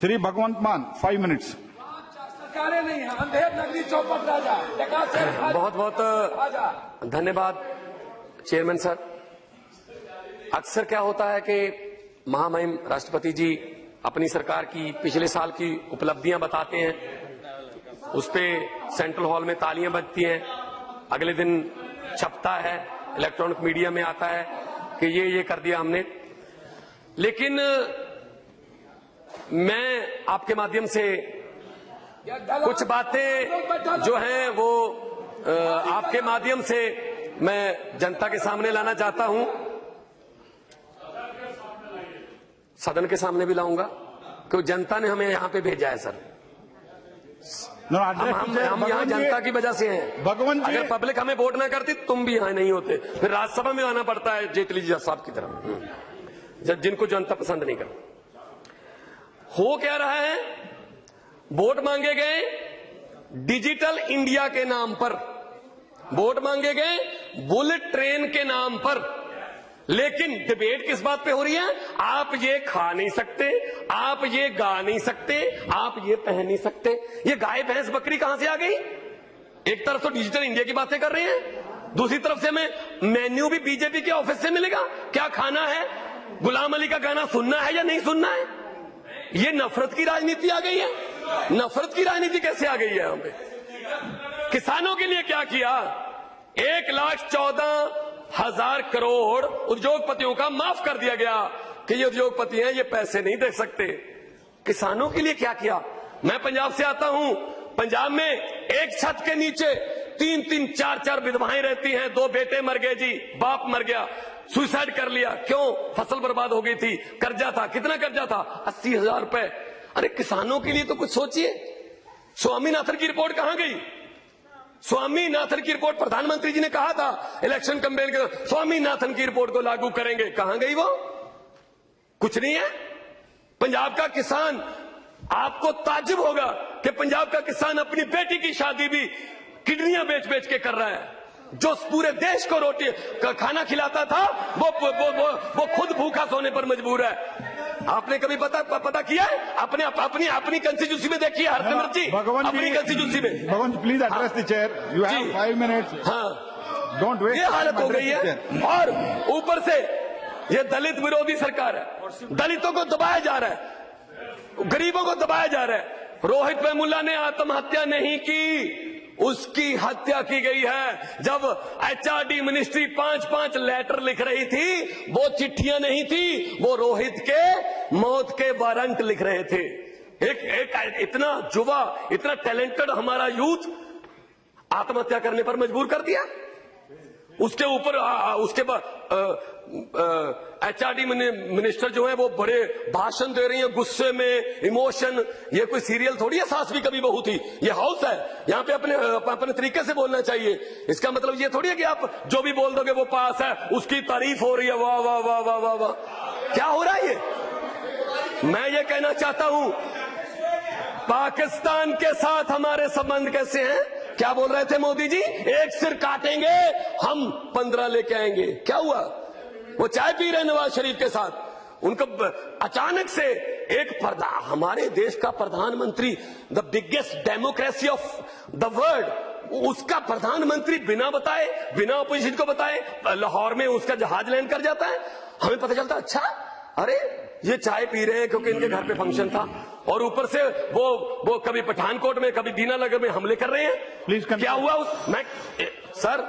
श्री भगवंत मान 5 मिनट्स। सरकारें नहीं है, अंधेर नगरी चौपट राजा। बहुत बहुत धन्यवाद चेयरमैन सर। अक्सर क्या होता है कि महामहिम राष्ट्रपति जी अपनी सरकार की पिछले साल की उपलब्धियां बताते हैं, उस पे सेंट्रल हॉल में तालियां बजती हैं, अगले दिन छपता है, इलेक्ट्रॉनिक मीडिया में आता है कि ये कर दिया हमने। लेकिन मैं आपके माध्यम से कुछ बातें जो हैं वो आपके माध्यम से मैं जनता के सामने लाना चाहता हूं, सदन के सामने भी लाऊंगा, क्योंकि जनता ने हमें यहां पे भेजा है सर। हम यहाँ जनता की वजह से हैं। भगवंत जी, अगर पब्लिक हमें वोट ना करती तुम भी यहाँ नहीं होते, फिर राज्यसभा में आना पड़ता है जेटली जी साहब की तरह, जिनको जनता पसंद नहीं करती। हो क्या रहा है, वोट मांगे गए डिजिटल इंडिया के नाम पर, वोट मांगे गए बुलेट ट्रेन के नाम पर, लेकिन डिबेट किस बात पे हो रही है? आप ये खा नहीं सकते, आप ये गा नहीं सकते, आप ये पहन नहीं सकते। ये गाय भैंस बकरी कहां से आ गई? एक तरफ तो डिजिटल इंडिया की बातें कर रहे हैं, दूसरी तरफ से हमें मेन्यू भी बीजेपी के ऑफिस से मिलेगा। क्या खाना है? गुलाम अली का गाना सुनना है या नहीं सुनना है? ये नफरत की राजनीति आ गई है। नफरत की राजनीति कैसे आ गई है यहां पे? किसानों के लिए क्या किया? 1,14,000 करोड़ उद्योगपतियों का माफ कर दिया गया कि ये उद्योगपति हैं, ये पैसे नहीं दे सकते। किसानों के लिए क्या किया? मैं पंजाब से आता हूं, पंजाब में एक छत के नीचे 3-3, 4-4 विधवाएं रहती हैं। 2 बेटे मर गए जी, बाप मर गया, सुसाइड कर लिया। क्यों? फसल बर्बाद हो गई थी, कर्जा था। कितना कर्जा था? 80,000 रुपए। अरे किसानों के लिए तो कुछ सोचिए। स्वामीनाथन की रिपोर्ट कहां गई? स्वामीनाथन की रिपोर्ट प्रधानमंत्री जी ने कहा था इलेक्शन कैंपेन के, स्वामीनाथन की रिपोर्ट को लागू करेंगे, कहां गई वो? कुछ नहीं है। पंजाब का किसान, आपको ताज्जुब होगा कि पंजाब का किसान अपनी बेटी की शादी भी किडनियां बेच बेच के कर रहा है। जो पूरे देश को रोटी खाना खिलाता था वो खुद भूखा सोने पर मजबूर है। आपने कभी पता किया है? अपनी कंस्टिट्यूंसी में देखिए हरसिमरत जी, अपनी कंस्टिट्यूंसी में। Bhagwant please address the chair, you have 5 minutes. हाँ, डोंट वेस्ट। ये हालत हो गई है, और ऊपर से ये दलित विरोधी सरकार है। दलितों को दबाया जा रहा है, गरीबों को दबाया जा रहा है। रोहित वेमुला ने आत्महत्या नहीं की, उसकी हत्या की गई है। जब HRD मिनिस्ट्री 5-5 लेटर लिख रही थी, वो चिट्ठियां नहीं थी, वो रोहित के मौत के वारंट लिख रहे थे। एक इतना युवा, इतना टैलेंटेड हमारा यूथ आत्महत्या करने पर मजबूर कर दिया। उसके ऊपर उसके बाद HRD मिनिस्टर जो है वो बड़े भाषण दे रही हैं, गुस्से में, इमोशन। ये कोई सीरियल थोड़ी है सास भी कभी बहू थी, ये हाउस है, यहाँ पे अपने तरीके से बोलना चाहिए। इसका मतलब ये थोड़ी है कि आप जो भी बोल दोगे वो पास है, उसकी तारीफ हो रही है, वाह वाह वाह वाह वाह वाह। क्या हो रहा है ये? मैं ये कहना चाहता हूं, पाकिस्तान के साथ हमारे संबंध कैसे हैं? क्या बोल रहे थे मोदी जी? एक सिर काटेंगे हम 15 लेके आएंगे। क्या हुआ? वो चाय पी रहे नवाज शरीफ के साथ, उनको अचानक से एक हमारे देश का प्रधानमंत्री, the biggest democracy of the world, उसका प्रधानमंत्री बिना बताए, बिना अपोजिशन को बताए लाहौर में उसका जहाज लैंड कर जाता है। हमें पता चलता अच्छा, अरे ये चाय पी रहे हैं क्योंकि इनके घर पे फंक्शन था, और ऊपर से वो कभी पठानकोट में, कभी दीनानगर में हमले कर रहे हैं। प्लीज क्या हुआ सर?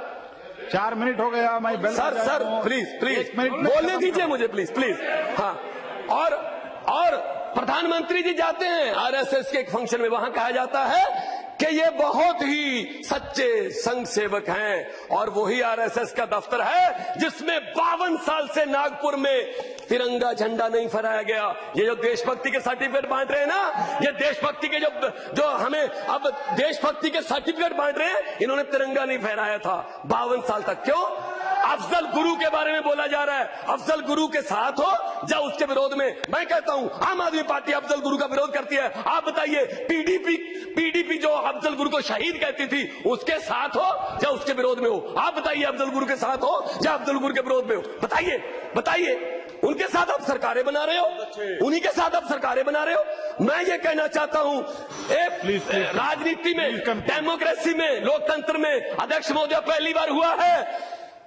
4 मिनट हो गया। मैं सर प्लीज बोलने दीजिए मुझे, प्लीज। हाँ, और प्रधानमंत्री जी जाते हैं RSS के एक फंक्शन में, वहां कहा जाता है कि ये बहुत ही सच्चे संघ सेवक हैं, और वही RSS का दफ्तर है जिसमें 52 साल से नागपुर में तिरंगा झंडा नहीं फहराया गया। ये जो देशभक्ति के सर्टिफिकेट बांट रहे हैं ना, ये देशभक्ति के जो हमें अब देशभक्ति के सर्टिफिकेट बांट रहे हैं, इन्होंने तिरंगा नहीं फहराया था 52 साल तक। क्यों? अफजल गुरु के बारे में बोला जा रहा है। अफजल गुरु के साथ हो या उसके विरोध में? मैं कहता हूं आम आदमी पार्टी अफजल गुरु का विरोध करती है। आप बताइए, पीडीपी जो अफजल गुरु को शहीद कहती थी, उसके साथ हो या उसके विरोध में हो? आप बताइए, अफजल गुरु के साथ हो या अफजल गुरु के विरोध में हो? बताइए। उनके साथ आप सरकारें बना रहे हो, उन्हीं के साथ आप सरकारें बना रहे हो। मैं ये कहना चाहता हूं Please. राजनीति में, Please come. डेमोक्रेसी में, लोकतंत्र में अध्यक्ष महोदय पहली बार हुआ है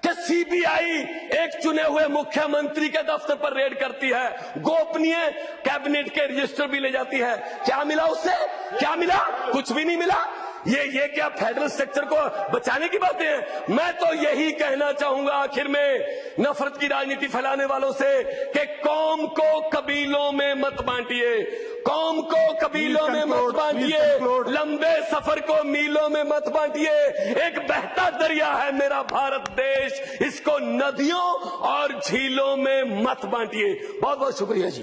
कि सीबीआई एक चुने हुए मुख्यमंत्री के दफ्तर पर रेड करती है, गोपनीय कैबिनेट के रजिस्टर भी ले जाती है। क्या मिला उससे? क्या मिला? कुछ भी नहीं मिला। ये क्या फेडरल स्ट्रक्चर को बचाने की बातें हैं? मैं तो यही कहना चाहूंगा आखिर में नफरत की राजनीति फैलाने वालों से कि कौम को कबीलों में मत बांटिए, कौम को कबीलों में मत बांटिए, लंबे सफर को मीलों में मत बांटिए। एक बहता दरिया है मेरा भारत देश, इसको नदियों और झीलों में मत बांटिए। बहुत बहुत शुक्रिया जी।